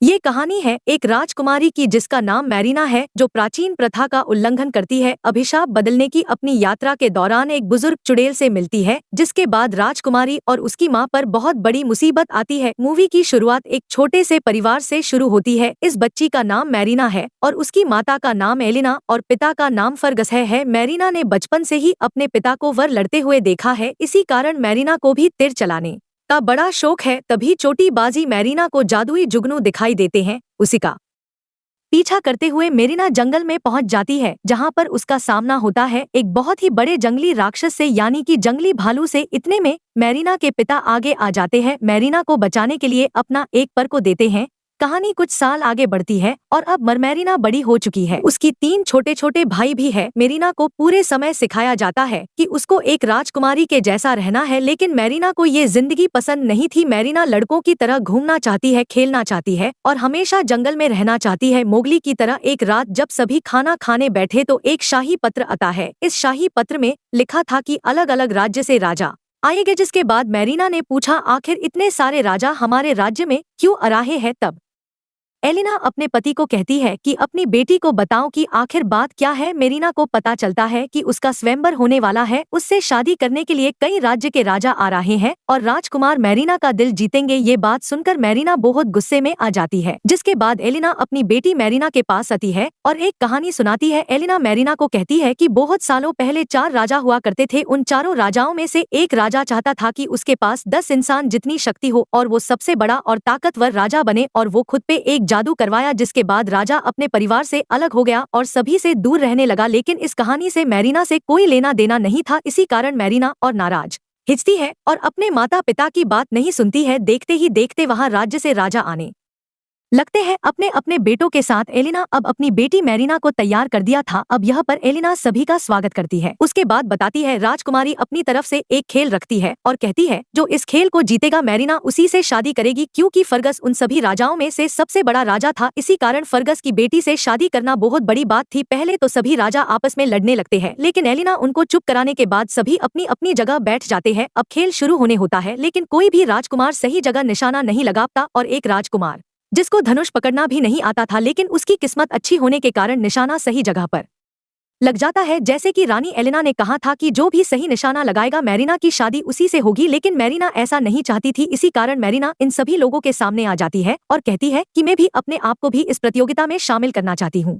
ये कहानी है एक राजकुमारी की जिसका नाम मैरीना है, जो प्राचीन प्रथा का उल्लंघन करती है। अभिशाप बदलने की अपनी यात्रा के दौरान एक बुजुर्ग चुड़ैल से मिलती है, जिसके बाद राजकुमारी और उसकी मां पर बहुत बड़ी मुसीबत आती है। मूवी की शुरुआत एक छोटे से परिवार से शुरू होती है। इस बच्ची का नाम मैरीना है और उसकी माता का नाम एलिना और पिता का नाम फर्गस है। मैरीना ने बचपन से ही अपने पिता को वर लड़ते हुए देखा है, इसी कारण मैरीना को भी तीर चलाने का बड़ा शौक है। तभी छोटी बाजी मैरीना को जादुई जुगनू दिखाई देते हैं। उसी का पीछा करते हुए मैरीना जंगल में पहुंच जाती है, जहां पर उसका सामना होता है एक बहुत ही बड़े जंगली राक्षस से, यानी कि जंगली भालू से। इतने में मैरीना के पिता आगे आ जाते हैं, मैरीना को बचाने के लिए अपना एक पर को देते हैं। कहानी कुछ साल आगे बढ़ती है और अब मैरीना बड़ी हो चुकी है। उसकी 3 छोटे छोटे भाई भी है। मैरीना को पूरे समय सिखाया जाता है कि उसको एक राजकुमारी के जैसा रहना है, लेकिन मैरीना को ये जिंदगी पसंद नहीं थी। मैरीना लड़कों की तरह घूमना चाहती है, खेलना चाहती है और हमेशा जंगल में रहना चाहती है, मोगली की तरह। एक रात जब सभी खाना खाने बैठे तो एक शाही पत्र आता है। इस शाही पत्र में लिखा था कि अलग अलग राज्य से राजा आएंगे। जिसके बाद मैरीना ने पूछा, आखिर इतने सारे राजा हमारे राज्य में क्यों आ रहे हैं? तब एलिना अपने पति को कहती है कि अपनी बेटी को बताओ कि आखिर बात क्या है। मैरीना को पता चलता है कि उसका स्वयंवर होने वाला है, उससे शादी करने के लिए कई राज्य के राजा आ रहे हैं और राजकुमार मैरीना का दिल जीतेंगे। ये बात सुनकर मैरीना बहुत गुस्से में आ जाती है। जिसके बाद एलिना अपनी बेटी मैरीना के पास आती है और एक कहानी सुनाती है। एलिना मैरीना को कहती है कि बहुत सालों पहले 4 राजा हुआ करते थे। उन चारों राजाओं में से एक राजा चाहता था कि उसके पास 10 इंसान जितनी शक्ति हो और वो सबसे बड़ा और ताकतवर राजा बने, और वो खुद पे एक जादू करवाया। जिसके बाद राजा अपने परिवार से अलग हो गया और सभी से दूर रहने लगा। लेकिन इस कहानी से मैरीना से कोई लेना देना नहीं था, इसी कारण मैरीना और नाराज हिचती है और अपने माता पिता की बात नहीं सुनती है। देखते ही देखते वहां राज्य से राजा आने लगते हैं अपने अपने बेटों के साथ। एलिना अब अपनी बेटी मैरीना को तैयार कर दिया था। अब यह पर एलिना सभी का स्वागत करती है। उसके बाद बताती है राजकुमारी अपनी तरफ से एक खेल रखती है और कहती है जो इस खेल को जीतेगा मैरीना उसी से शादी करेगी, क्योंकि फर्गस उन सभी राजाओं में से सबसे बड़ा राजा था। इसी कारण फर्गस की बेटी से शादी करना बहुत बड़ी बात थी। पहले तो सभी राजा आपस में लड़ने लगते हैं, लेकिन एलिना उनको चुप कराने के बाद सभी अपनी अपनी जगह बैठ जाते हैं। अब खेल शुरू होने होता है, लेकिन कोई भी राजकुमार सही जगह निशाना नहीं लगा पाता और एक राजकुमार जिसको धनुष पकड़ना भी नहीं आता था, लेकिन उसकी किस्मत अच्छी होने के कारण निशाना सही जगह पर लग जाता है। जैसे कि रानी एलिना ने कहा था कि जो भी सही निशाना लगाएगा मैरीना की शादी उसी से होगी, लेकिन मैरीना ऐसा नहीं चाहती थी। इसी कारण मैरीना इन सभी लोगों के सामने आ जाती है और कहती है कि मैं भी अपने आप को भी इस प्रतियोगिता में शामिल करना चाहती हूँ।